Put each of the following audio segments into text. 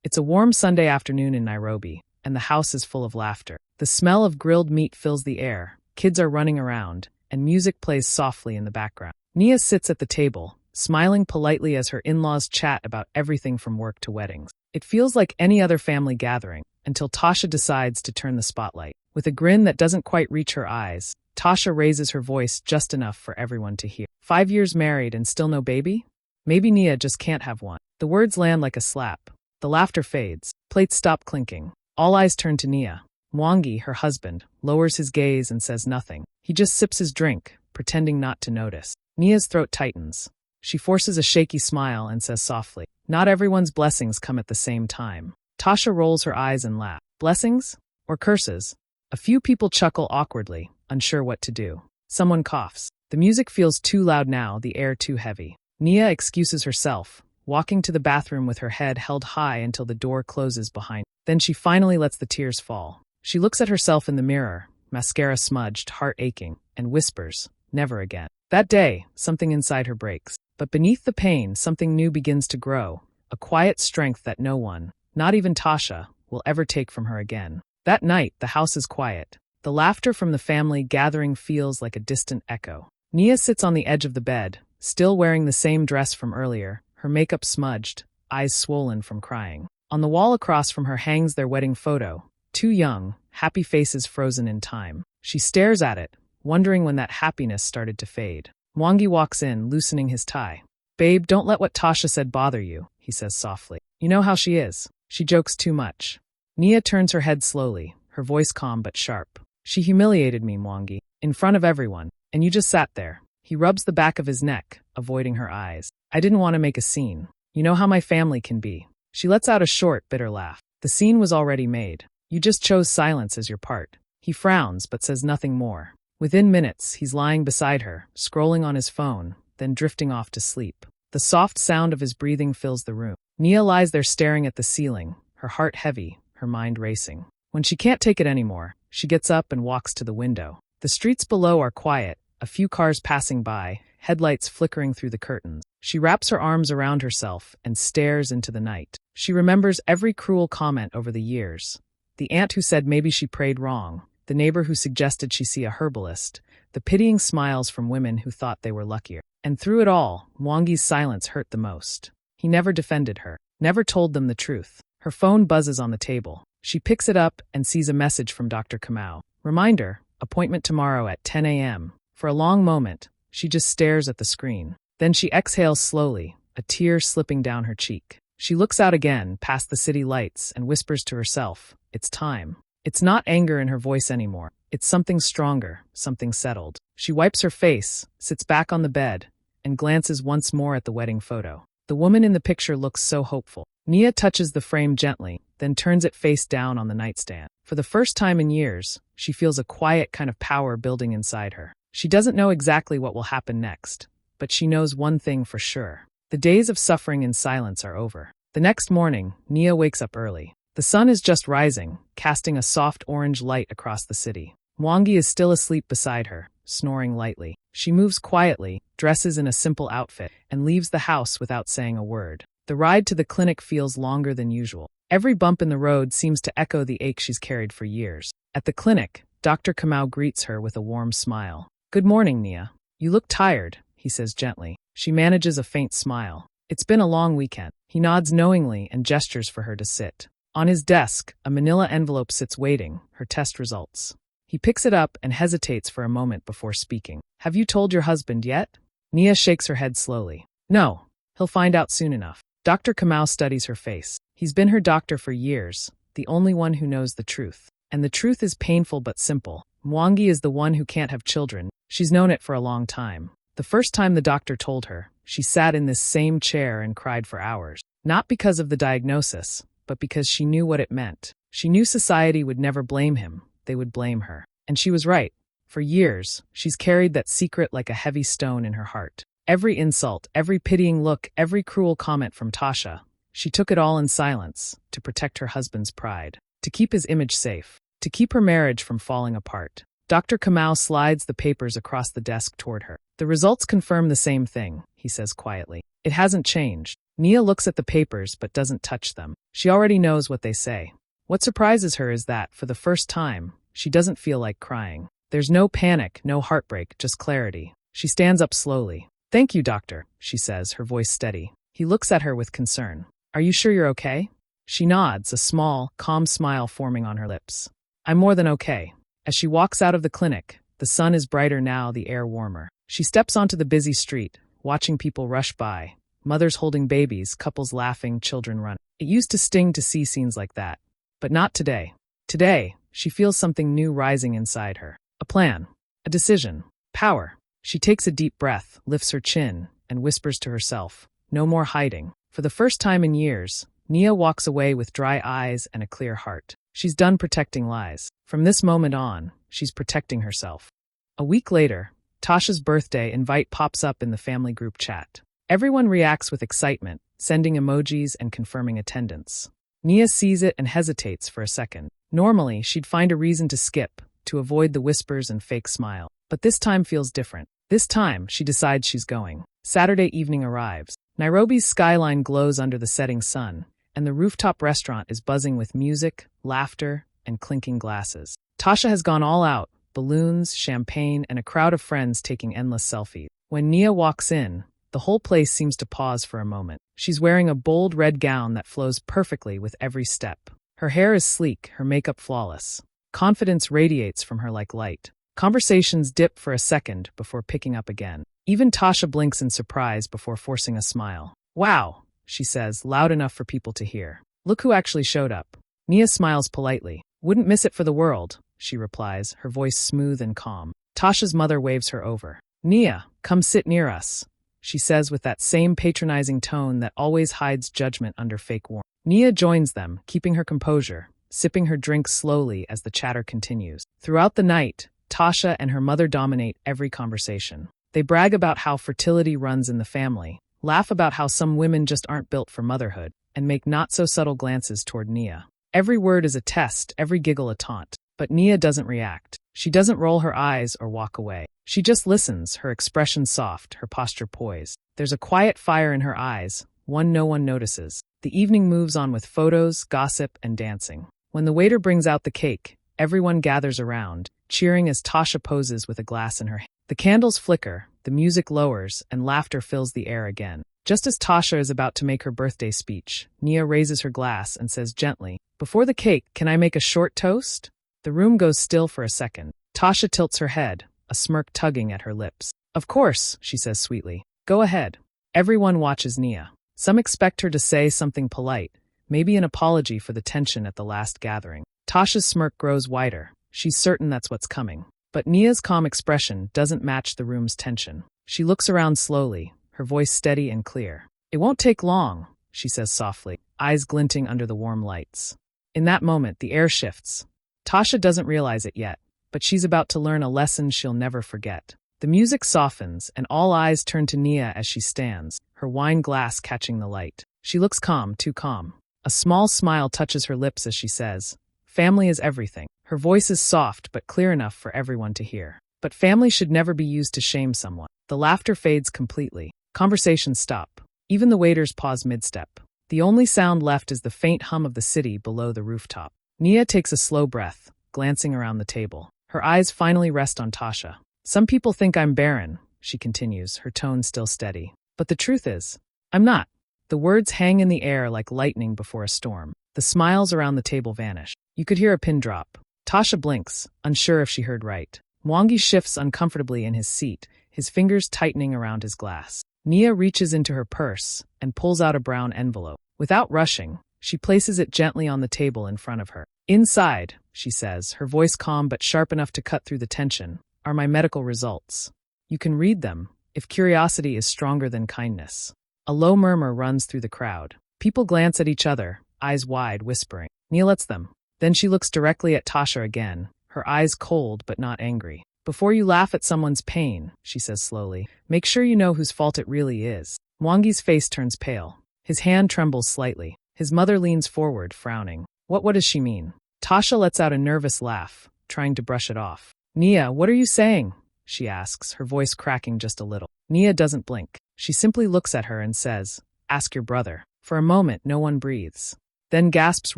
It's a warm Sunday afternoon in Nairobi, and the house is full of laughter. The smell of grilled meat fills the air, kids are running around, and music plays softly in the background. Nia sits at the table, smiling politely as her in-laws chat about everything from work to weddings. It feels like any other family gathering, until Tasha decides to turn the spotlight. With a grin that doesn't quite reach her eyes, Tasha raises her voice just enough for everyone to hear. 5 years married and still no baby? Maybe Nia just can't have one. The words land like a slap. The laughter fades. Plates stop clinking. All eyes turn to Nia. Mwangi, her husband, lowers his gaze and says nothing. He just sips his drink, pretending not to notice. Nia's throat tightens. She forces a shaky smile and says softly, "Not everyone's blessings come at the same time." Tasha rolls her eyes and laughs. Blessings? Or curses? A few people chuckle awkwardly, unsure what to do. Someone coughs. The music feels too loud now, the air too heavy. Nia excuses herself, walking to the bathroom with her head held high until the door closes behind her. Then she finally lets the tears fall. She looks at herself in the mirror, mascara smudged, heart aching, and whispers, "Never again." That day, something inside her breaks. But beneath the pain, something new begins to grow, a quiet strength that no one, not even Tasha, will ever take from her again. That night, the house is quiet. The laughter from the family gathering feels like a distant echo. Nia sits on the edge of the bed, still wearing the same dress from earlier, her makeup smudged, eyes swollen from crying. On the wall across from her hangs their wedding photo, 2 young, happy faces frozen in time. She stares at it, wondering when that happiness started to fade. Mwangi walks in, loosening his tie. "Babe, don't let what Tasha said bother you," he says softly. "You know how she is. She jokes too much." Nia turns her head slowly, her voice calm but sharp. "She humiliated me, Mwangi, in front of everyone, and you just sat there." He rubs the back of his neck, avoiding her eyes. "I didn't want to make a scene. You know how my family can be." She lets out a short, bitter laugh. "The scene was already made. You just chose silence as your part." He frowns but says nothing more. Within minutes, he's lying beside her, scrolling on his phone, then drifting off to sleep. The soft sound of his breathing fills the room. Nia lies there staring at the ceiling, her heart heavy, her mind racing. When she can't take it anymore, she gets up and walks to the window. The streets below are quiet, a few cars passing by, headlights flickering through the curtains. She wraps her arms around herself and stares into the night. She remembers every cruel comment over the years. The aunt who said maybe she prayed wrong, the neighbor who suggested she see a herbalist, the pitying smiles from women who thought they were luckier. And through it all, Mwangi's silence hurt the most. He never defended her, never told them the truth. Her phone buzzes on the table. She picks it up and sees a message from Dr. Kamau. Reminder, appointment tomorrow at 10 a.m. For a long moment, she just stares at the screen. Then she exhales slowly, a tear slipping down her cheek. She looks out again, past the city lights, and whispers to herself, "It's time." It's not anger in her voice anymore. It's something stronger, something settled. She wipes her face, sits back on the bed, and glances once more at the wedding photo. The woman in the picture looks so hopeful. Nia touches the frame gently, then turns it face down on the nightstand. For the first time in years, she feels a quiet kind of power building inside her. She doesn't know exactly what will happen next, but she knows one thing for sure. The days of suffering in silence are over. The next morning, Nia wakes up early. The sun is just rising, casting a soft orange light across the city. Mwangi is still asleep beside her, snoring lightly. She moves quietly, dresses in a simple outfit, and leaves the house without saying a word. The ride to the clinic feels longer than usual. Every bump in the road seems to echo the ache she's carried for years. At the clinic, Dr. Kamau greets her with a warm smile. "Good morning, Nia. You look tired," he says gently. She manages a faint smile. "It's been a long weekend." He nods knowingly and gestures for her to sit. On his desk, a manila envelope sits waiting, her test results. He picks it up and hesitates for a moment before speaking. "Have you told your husband yet?" Nia shakes her head slowly. "No, he'll find out soon enough." Dr. Kamau studies her face. He's been her doctor for years, the only one who knows the truth. And the truth is painful but simple. Mwangi is the one who can't have children. She's known it for a long time. The first time the doctor told her, she sat in this same chair and cried for hours. Not because of the diagnosis, but because she knew what it meant. She knew society would never blame him, they would blame her. And she was right. For years, she's carried that secret like a heavy stone in her heart. Every insult, every pitying look, every cruel comment from Tasha, she took it all in silence, to protect her husband's pride, to keep his image safe, to keep her marriage from falling apart. Dr. Kamau slides the papers across the desk toward her. "The results confirm the same thing," he says quietly. "It hasn't changed." Nia looks at the papers but doesn't touch them. She already knows what they say. What surprises her is that, for the first time, she doesn't feel like crying. There's no panic, no heartbreak, just clarity. She stands up slowly. "Thank you, doctor," she says, her voice steady. He looks at her with concern. "Are you sure you're okay?" She nods, a small, calm smile forming on her lips. "I'm more than okay." As she walks out of the clinic, the sun is brighter now, the air warmer. She steps onto the busy street, watching people rush by. Mothers holding babies, couples laughing, children running. It used to sting to see scenes like that. But not today. Today, she feels something new rising inside her. A plan. A decision. Power. She takes a deep breath, lifts her chin, and whispers to herself, "No more hiding." For the first time in years, Nia walks away with dry eyes and a clear heart. She's done protecting lies. From this moment on, she's protecting herself. A week later, Tasha's birthday invite pops up in the family group chat. Everyone reacts with excitement, sending emojis and confirming attendance. Nia sees it and hesitates for a second. Normally, she'd find a reason to skip, to avoid the whispers and fake smile. But this time feels different. This time, she decides she's going. Saturday evening arrives. Nairobi's skyline glows under the setting sun, and the rooftop restaurant is buzzing with music, laughter, and clinking glasses. Tasha has gone all out, balloons, champagne, and a crowd of friends taking endless selfies. When Nia walks in, the whole place seems to pause for a moment. She's wearing a bold red gown that flows perfectly with every step. Her hair is sleek, her makeup flawless. Confidence radiates from her like light. Conversations dip for a second before picking up again. Even Tasha blinks in surprise before forcing a smile. "Wow," she says, loud enough for people to hear. "Look who actually showed up." Nia smiles politely. "Wouldn't miss it for the world," she replies, her voice smooth and calm. Tasha's mother waves her over. "Nia, come sit near us," she says with that same patronizing tone that always hides judgment under fake warmth. Nia joins them, keeping her composure, sipping her drink slowly as the chatter continues. Throughout the night, Tasha and her mother dominate every conversation. They brag about how fertility runs in the family, laugh about how some women just aren't built for motherhood, and make not-so-subtle glances toward Nia. Every word is a test, every giggle a taunt. But Nia doesn't react. She doesn't roll her eyes or walk away. She just listens, her expression soft, her posture poised. There's a quiet fire in her eyes, one no one notices. The evening moves on with photos, gossip, and dancing. When the waiter brings out the cake, everyone gathers around, cheering as Tasha poses with a glass in her hand. The candles flicker, the music lowers, and laughter fills the air again. Just as Tasha is about to make her birthday speech, Nia raises her glass and says gently, "Before the cake, can I make a short toast?" The room goes still for a second. Tasha tilts her head, a smirk tugging at her lips. "Of course," she says sweetly. "Go ahead." Everyone watches Nia. Some expect her to say something polite, maybe an apology for the tension at the last gathering. Tasha's smirk grows wider. She's certain that's what's coming. But Nia's calm expression doesn't match the room's tension. She looks around slowly, her voice steady and clear. "It won't take long," she says softly, eyes glinting under the warm lights. In that moment, the air shifts. Tasha doesn't realize it yet, but she's about to learn a lesson she'll never forget. The music softens, and all eyes turn to Nia as she stands, her wine glass catching the light. She looks calm, too calm. A small smile touches her lips as she says, "Family is everything." Her voice is soft but clear enough for everyone to hear. But family should never be used to shame someone. The laughter fades completely. Conversations stop. Even the waiters pause mid-step. The only sound left is the faint hum of the city below the rooftop. Nia takes a slow breath, glancing around the table. Her eyes finally rest on Tasha. "Some people think I'm barren," she continues, her tone still steady. "But the truth is, I'm not." The words hang in the air like lightning before a storm. The smiles around the table vanish. You could hear a pin drop. Tasha blinks, unsure if she heard right. Mwangi shifts uncomfortably in his seat, his fingers tightening around his glass. Nia reaches into her purse and pulls out a brown envelope. Without rushing, she places it gently on the table in front of her. "Inside," she says, her voice calm but sharp enough to cut through the tension, "are my medical results. You can read them, if curiosity is stronger than kindness." A low murmur runs through the crowd. People glance at each other, eyes wide, whispering. Nia lets them. Then she looks directly at Tasha again, her eyes cold but not angry. "Before you laugh at someone's pain," she says slowly, "make sure you know whose fault it really is." Mwangi's face turns pale. His hand trembles slightly. His mother leans forward, frowning. What does she mean? Tasha lets out a nervous laugh, trying to brush it off. "Nia, what are you saying?" she asks, her voice cracking just a little. Nia doesn't blink. She simply looks at her and says, "Ask your brother." For a moment, no one breathes. Then gasps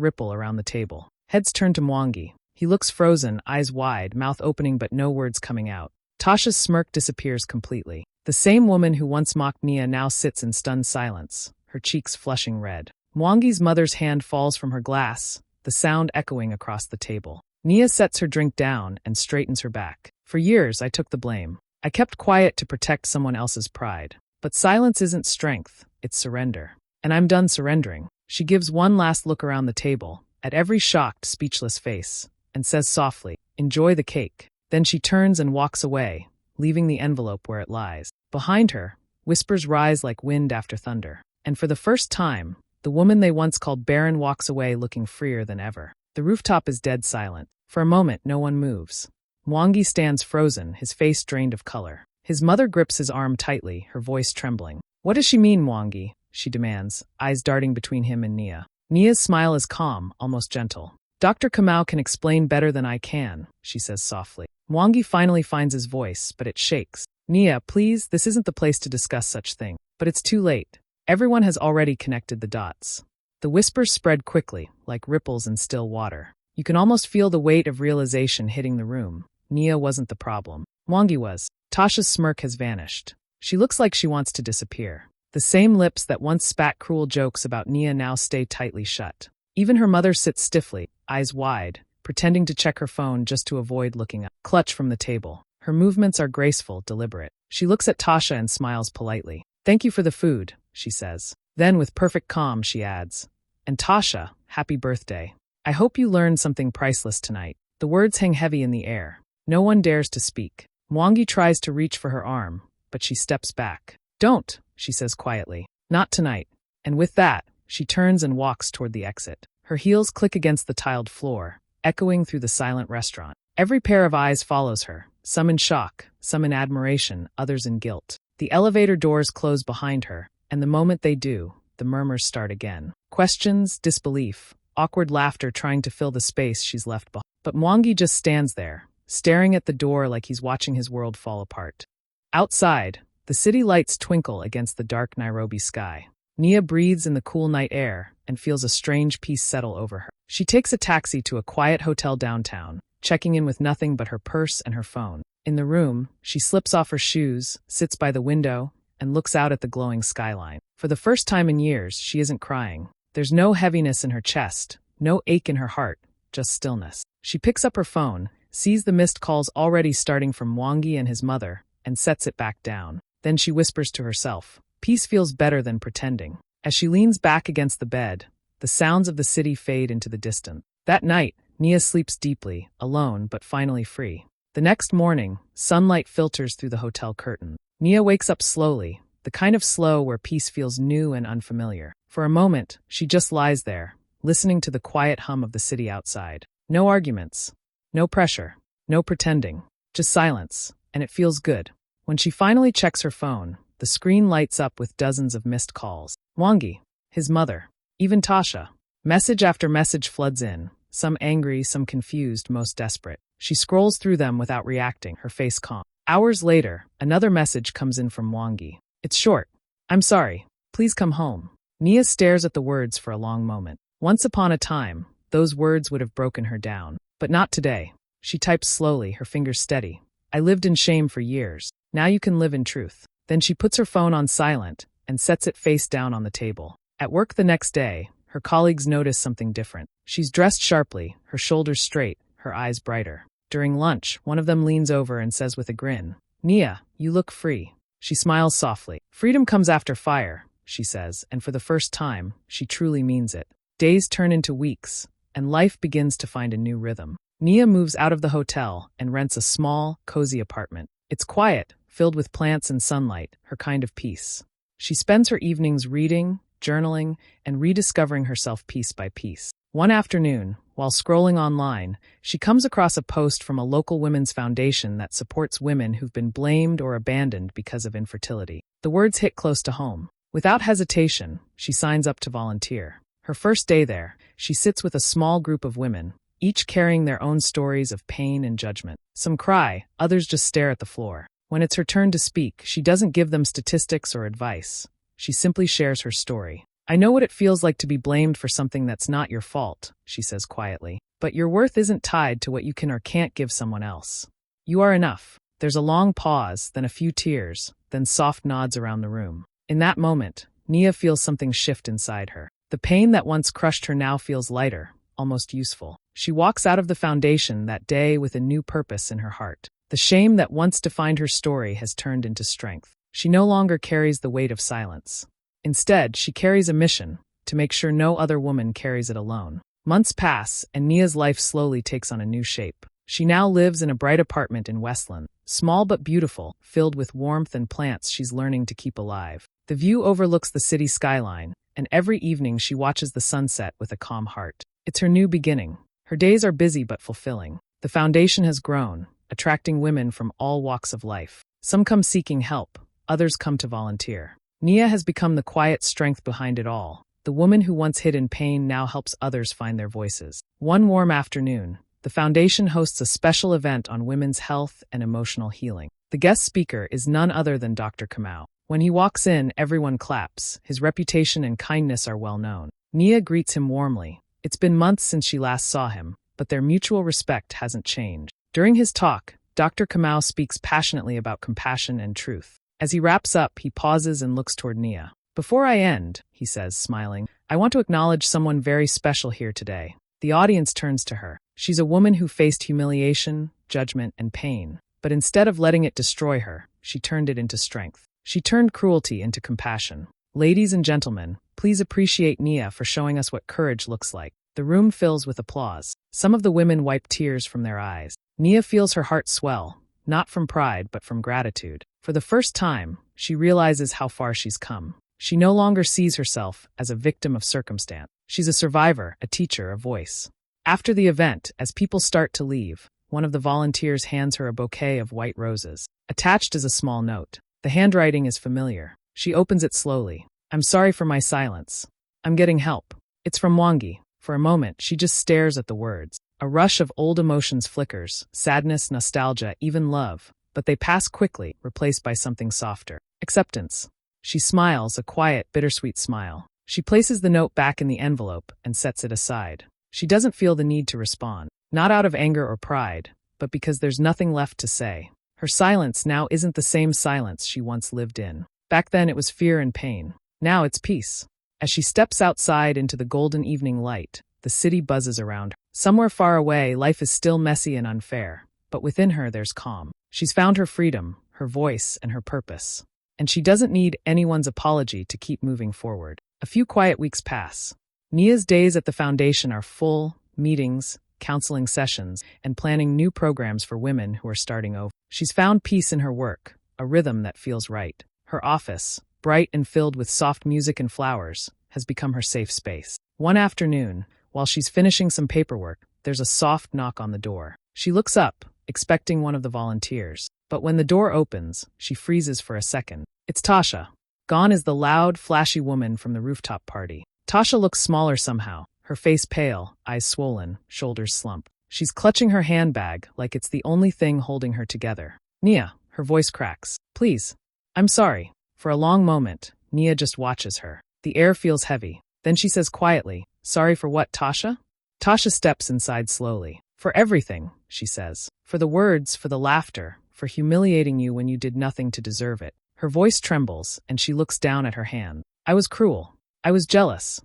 ripple around the table. Heads turn to Mwangi. He looks frozen, eyes wide, mouth opening but no words coming out. Tasha's smirk disappears completely. The same woman who once mocked Nia now sits in stunned silence, her cheeks flushing red. Mwangi's mother's hand falls from her glass, the sound echoing across the table. Nia sets her drink down and straightens her back. For years, I took the blame. I kept quiet to protect someone else's pride. But silence isn't strength, it's surrender. And I'm done surrendering. She gives one last look around the table, at every shocked, speechless face, and says softly, "Enjoy the cake." Then she turns and walks away, leaving the envelope where it lies. Behind her, whispers rise like wind after thunder. And for the first time, the woman they once called Barren walks away looking freer than ever. The rooftop is dead silent. For a moment, no one moves. Mwangi stands frozen, his face drained of color. His mother grips his arm tightly, her voice trembling. "What does she mean, Mwangi?" she demands, eyes darting between him and Nia. Nia's smile is calm, almost gentle. "Dr. Kamau can explain better than I can," she says softly. Mwangi finally finds his voice, but it shakes. "Nia, please, this isn't the place to discuss such things." But it's too late. Everyone has already connected the dots. The whispers spread quickly, like ripples in still water. You can almost feel the weight of realization hitting the room. Nia wasn't the problem. Mwangi was. Tasha's smirk has vanished. She looks like she wants to disappear. The same lips that once spat cruel jokes about Nia now stay tightly shut. Even her mother sits stiffly, eyes wide, pretending to check her phone just to avoid looking up. Clutch from the table. Her movements are graceful, deliberate. She looks at Tasha and smiles politely. "Thank you for the food," she says. Then with perfect calm, she adds, "And Tasha, happy birthday. I hope you learned something priceless tonight." The words hang heavy in the air. No one dares to speak. Mwangi tries to reach for her arm, but she steps back. "Don't," she says quietly. "Not tonight." And with that, she turns and walks toward the exit. Her heels click against the tiled floor, echoing through the silent restaurant. Every pair of eyes follows her, some in shock, some in admiration, others in guilt. The elevator doors close behind her, and the moment they do, the murmurs start again. Questions, disbelief, awkward laughter trying to fill the space she's left behind. But Mwangi just stands there, staring at the door like he's watching his world fall apart. Outside, the city lights twinkle against the dark Nairobi sky. Nia breathes in the cool night air and feels a strange peace settle over her. She takes a taxi to a quiet hotel downtown, checking in with nothing but her purse and her phone. In the room, she slips off her shoes, sits by the window, and looks out at the glowing skyline. For the first time in years, she isn't crying. There's no heaviness in her chest, no ache in her heart, just stillness. She picks up her phone, sees the missed calls already starting from Mwangi and his mother, and sets it back down. Then she whispers to herself, "Peace feels better than pretending." As she leans back against the bed, the sounds of the city fade into the distance. That night, Nia sleeps deeply, alone but finally free. The next morning, sunlight filters through the hotel curtain. Nia wakes up slowly, the kind of slow where peace feels new and unfamiliar. For a moment, she just lies there, listening to the quiet hum of the city outside. No arguments, no pressure, no pretending, just silence, and it feels good. When she finally checks her phone, the screen lights up with dozens of missed calls. Mwangi, his mother, even Tasha. Message after message floods in, some angry, some confused, most desperate. She scrolls through them without reacting, her face calm. Hours later, another message comes in from Mwangi. It's short. "I'm sorry. Please come home." Nia stares at the words for a long moment. Once upon a time, those words would have broken her down. But not today. She types slowly, her fingers steady. "I lived in shame for years. Now you can live in truth." Then she puts her phone on silent and sets it face down on the table. At work the next day, her colleagues notice something different. She's dressed sharply, her shoulders straight, her eyes brighter. During lunch, one of them leans over and says with a grin, "Nia, you look free." She smiles softly. "Freedom comes after fire," she says, and for the first time, she truly means it. Days turn into weeks, and life begins to find a new rhythm. Nia moves out of the hotel and rents a small, cozy apartment. It's quiet, filled with plants and sunlight, her kind of peace. She spends her evenings reading, journaling, and rediscovering herself piece by piece. One afternoon, while scrolling online, she comes across a post from a local women's foundation that supports women who've been blamed or abandoned because of infertility. The words hit close to home. Without hesitation, she signs up to volunteer. Her first day there, she sits with a small group of women, each carrying their own stories of pain and judgment. Some cry, others just stare at the floor. When it's her turn to speak, she doesn't give them statistics or advice. She simply shares her story. I know what it feels like to be blamed for something that's not your fault, she says quietly. But your worth isn't tied to what you can or can't give someone else. You are enough. There's a long pause, then a few tears, then soft nods around the room. In that moment, Nia feels something shift inside her. The pain that once crushed her now feels lighter, almost useful. She walks out of the foundation that day with a new purpose in her heart. The shame that once defined her story has turned into strength. She no longer carries the weight of silence. Instead, she carries a mission, to make sure no other woman carries it alone. Months pass, and Nia's life slowly takes on a new shape. She now lives in a bright apartment in Westland, small but beautiful, filled with warmth and plants she's learning to keep alive. The view overlooks the city skyline, and every evening she watches the sunset with a calm heart. It's her new beginning. Her days are busy but fulfilling. The foundation has grown, attracting women from all walks of life. Some come seeking help, others come to volunteer. Nia has become the quiet strength behind it all. The woman who once hid in pain now helps others find their voices. One warm afternoon, the foundation hosts a special event on women's health and emotional healing. The guest speaker is none other than Dr. Kamau. When he walks in, everyone claps. His reputation and kindness are well known. Nia greets him warmly. It's been months since she last saw him, but their mutual respect hasn't changed. During his talk, Dr. Kamau speaks passionately about compassion and truth. As he wraps up, he pauses and looks toward Nia. Before I end, he says, smiling, I want to acknowledge someone very special here today. The audience turns to her. She's a woman who faced humiliation, judgment, and pain. But instead of letting it destroy her, she turned it into strength. She turned cruelty into compassion. Ladies and gentlemen, please appreciate Nia for showing us what courage looks like. The room fills with applause. Some of the women wipe tears from their eyes. Nia feels her heart swell, not from pride but from gratitude. For the first time, she realizes how far she's come. She no longer sees herself as a victim of circumstance. She's a survivor, a teacher, a voice. After the event, as people start to leave, one of the volunteers hands her a bouquet of white roses. Attached is a small note. The handwriting is familiar. She opens it slowly. I'm sorry for my silence. I'm getting help. It's from Wangi. For a moment, she just stares at the words. A rush of old emotions flickers, sadness, nostalgia, even love. But they pass quickly, replaced by something softer. Acceptance. She smiles, a quiet, bittersweet smile. She places the note back in the envelope and sets it aside. She doesn't feel the need to respond, not out of anger or pride, but because there's nothing left to say. Her silence now isn't the same silence she once lived in. Back then it was fear and pain. Now it's peace. As she steps outside into the golden evening light, the city buzzes around her. Somewhere far away, life is still messy and unfair, but within her there's calm. She's found her freedom, her voice, and her purpose. And she doesn't need anyone's apology to keep moving forward. A few quiet weeks pass. Nia's days at the foundation are full, meetings, counseling sessions, and planning new programs for women who are starting over. She's found peace in her work, a rhythm that feels right. Her office, bright and filled with soft music and flowers, has become her safe space. One afternoon, while she's finishing some paperwork, there's a soft knock on the door. She looks up, expecting one of the volunteers. But when the door opens, she freezes for a second. It's Tasha. Gone is the loud, flashy woman from the rooftop party. Tasha looks smaller somehow, her face pale, eyes swollen, shoulders slumped. She's clutching her handbag like it's the only thing holding her together. Nia, her voice cracks. Please. I'm sorry. For a long moment, Nia just watches her. The air feels heavy. Then she says quietly, Sorry for what, Tasha? Tasha steps inside slowly. For everything, she says. For the words, for the laughter, for humiliating you when you did nothing to deserve it. Her voice trembles, and she looks down at her hand. I was cruel. I was jealous.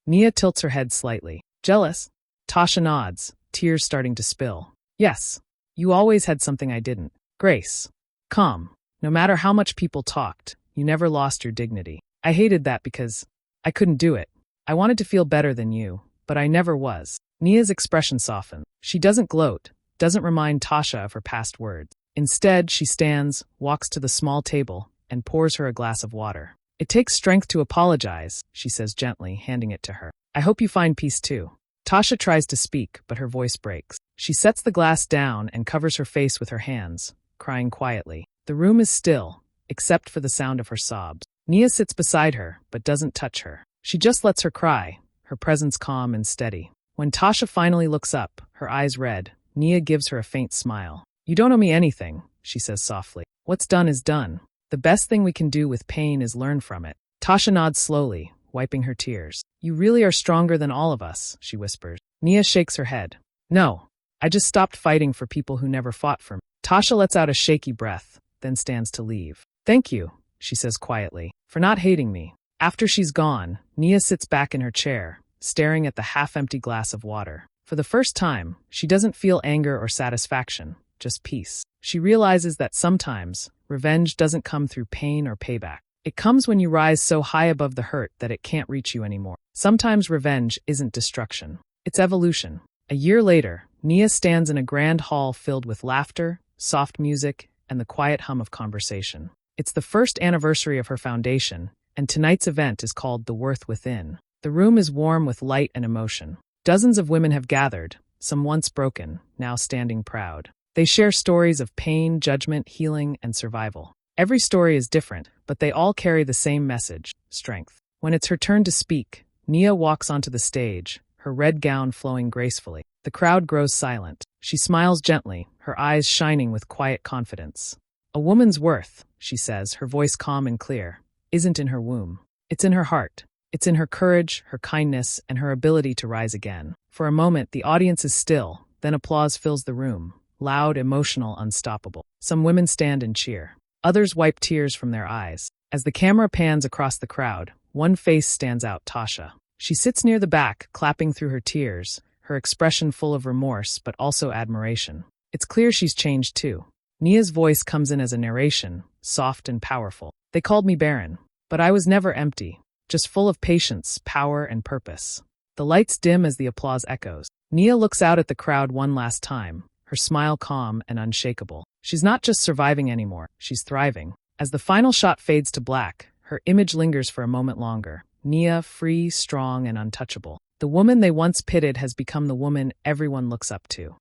Nia tilts her head slightly. Jealous? Tasha nods, tears starting to spill. Yes. You always had something I didn't. Grace. Calm. No matter how much people talked, you never lost your dignity. I hated that because I couldn't do it. I wanted to feel better than you, but I never was. Nia's expression softened. She doesn't gloat, doesn't remind Tasha of her past words. Instead, she stands, walks to the small table, and pours her a glass of water. It takes strength to apologize, she says gently, handing it to her. I hope you find peace too. Tasha tries to speak, but her voice breaks. She sets the glass down and covers her face with her hands, crying quietly. The room is still, except for the sound of her sobs. Nia sits beside her, but doesn't touch her. She just lets her cry, her presence calm and steady. When Tasha finally looks up, her eyes red, Nia gives her a faint smile. You don't owe me anything, she says softly. What's done is done. The best thing we can do with pain is learn from it. Tasha nods slowly, wiping her tears. You really are stronger than all of us, she whispers. Nia shakes her head. No, I just stopped fighting for people who never fought for me. Tasha lets out a shaky breath, then stands to leave. Thank you, she says quietly, for not hating me. After she's gone, Nia sits back in her chair, staring at the half-empty glass of water. For the first time, she doesn't feel anger or satisfaction, just peace. She realizes that sometimes, revenge doesn't come through pain or payback. It comes when you rise so high above the hurt that it can't reach you anymore. Sometimes revenge isn't destruction. It's evolution. A year later, Nia stands in a grand hall filled with laughter, soft music, and the quiet hum of conversation. It's the first anniversary of her foundation, and tonight's event is called The Worth Within. The room is warm with light and emotion. Dozens of women have gathered, some once broken, now standing proud. They share stories of pain, judgment, healing, and survival. Every story is different, but they all carry the same message: strength. When it's her turn to speak, Nia walks onto the stage, her red gown flowing gracefully. The crowd grows silent. She smiles gently, her eyes shining with quiet confidence. A woman's worth, she says, her voice calm and clear, isn't in her womb. It's in her heart. It's in her courage, her kindness, and her ability to rise again. For a moment, the audience is still, then applause fills the room. Loud, emotional, unstoppable. Some women stand and cheer. Others wipe tears from their eyes. As the camera pans across the crowd, one face stands out: Tasha. She sits near the back, clapping through her tears, her expression full of remorse but also admiration. It's clear she's changed too. Nia's voice comes in as a narration, soft and powerful. They called me Barren, but I was never empty, just full of patience, power, and purpose. The lights dim as the applause echoes. Nia looks out at the crowd one last time, her smile calm and unshakable. She's not just surviving anymore, she's thriving. As the final shot fades to black, her image lingers for a moment longer. Nia, free, strong, and untouchable. The woman they once pitted has become the woman everyone looks up to.